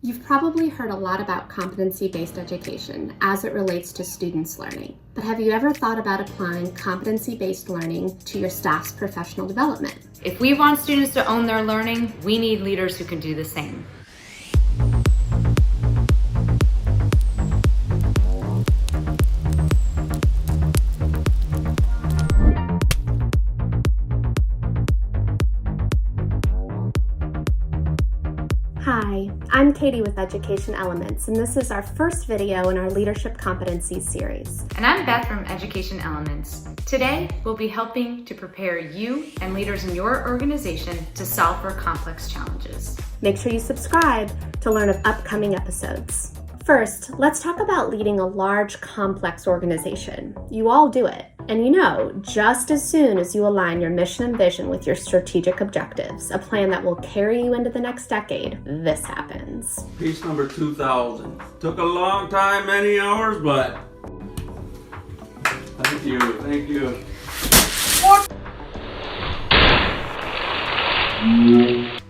You've probably heard a lot about competency-based education as it relates to students' learning. But have you ever thought about applying competency-based learning to your staff's professional development? If we want students to own their learning, we need leaders who can do the same. Hi, I'm Katie with Education Elements, and this is our first video in our Leadership Competencies series. And I'm Beth from Education Elements. Today, we'll be helping to prepare you and leaders in your organization to solve for complex challenges. Make sure you subscribe to learn of upcoming episodes. First, let's talk about leading a large, complex organization. You all do it. And you know, just as soon as you align your mission and vision with your strategic objectives, a plan that will carry you into the next decade, this happens. Piece number 2000. Took a long time, many hours, but thank you.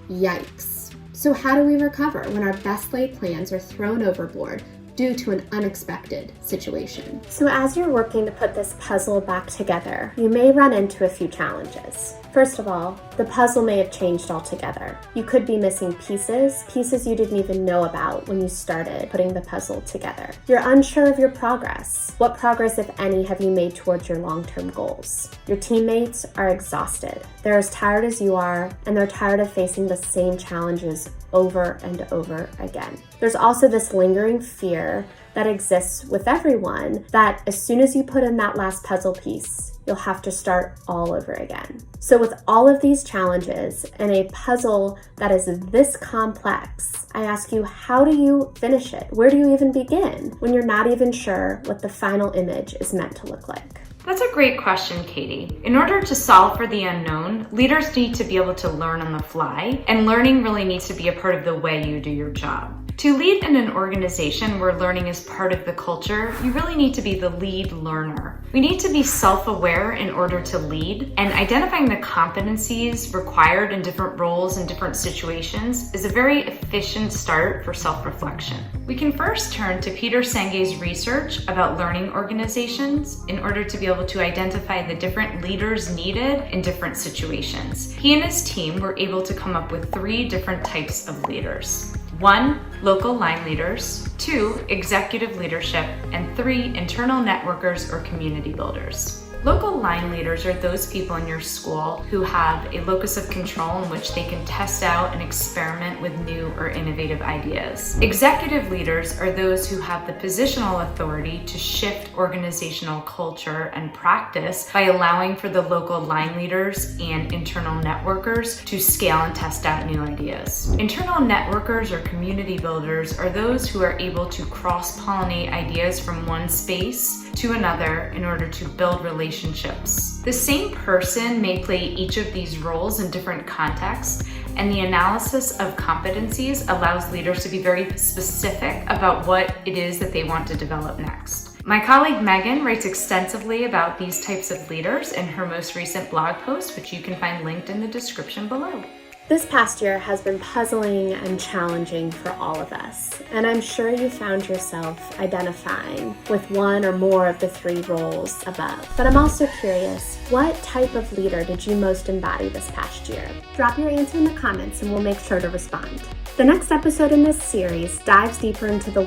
Yikes. So how do we recover when our best laid plans are thrown overboard due to an unexpected situation? So as you're working to put this puzzle back together, you may run into a few challenges. First of all, the puzzle may have changed altogether. You could be missing pieces you didn't even know about when you started putting the puzzle together. You're unsure of your progress. What progress, if any, have you made towards your long-term goals? Your teammates are exhausted. They're as tired as you are, and they're tired of facing the same challenges over and over again. There's also this lingering fear that exists with everyone that as soon as you put in that last puzzle piece, you'll have to start all over again. So with all of these challenges and a puzzle that is this complex, I ask you, how do you finish it? Where do you even begin when you're not even sure what the final image is meant to look like? That's a great question, Katie. In order to solve for the unknown, leaders need to be able to learn on the fly, and learning really needs to be a part of the way you do your job. To lead in an organization where learning is part of the culture, you really need to be the lead learner. We need to be self-aware in order to lead, and identifying the competencies required in different roles and different situations is a very efficient start for self-reflection. We can first turn to Peter Senge's research about learning organizations in order to be able to identify the different leaders needed in different situations. He and his team were able to come up with 3 different types of leaders. 1, local line leaders, 2, executive leadership, and 3, internal networkers or community builders. Local line leaders are those people in your school who have a locus of control in which they can test out and experiment with new or innovative ideas. Executive leaders are those who have the positional authority to shift organizational culture and practice by allowing for the local line leaders and internal networkers to scale and test out new ideas. Internal networkers or community builders are those who are able to cross-pollinate ideas from one space to another in order to build relationships. The same person may play each of these roles in different contexts, and the analysis of competencies allows leaders to be very specific about what it is that they want to develop next. My colleague Megan writes extensively about these types of leaders in her most recent blog post, which you can find linked in the description below. This past year has been puzzling and challenging for all of us, and I'm sure you found yourself identifying with one or more of the 3 roles above. But I'm also curious, what type of leader did you most embody this past year? Drop your answer in the comments and we'll make sure to respond. The next episode in this series dives deeper into the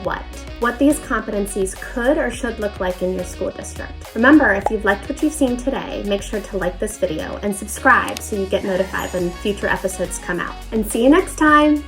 what these competencies could or should look like in your school district. Remember, if you've liked what you've seen today, make sure to like this video and subscribe so you get notified when future episodes come out. And see you next time!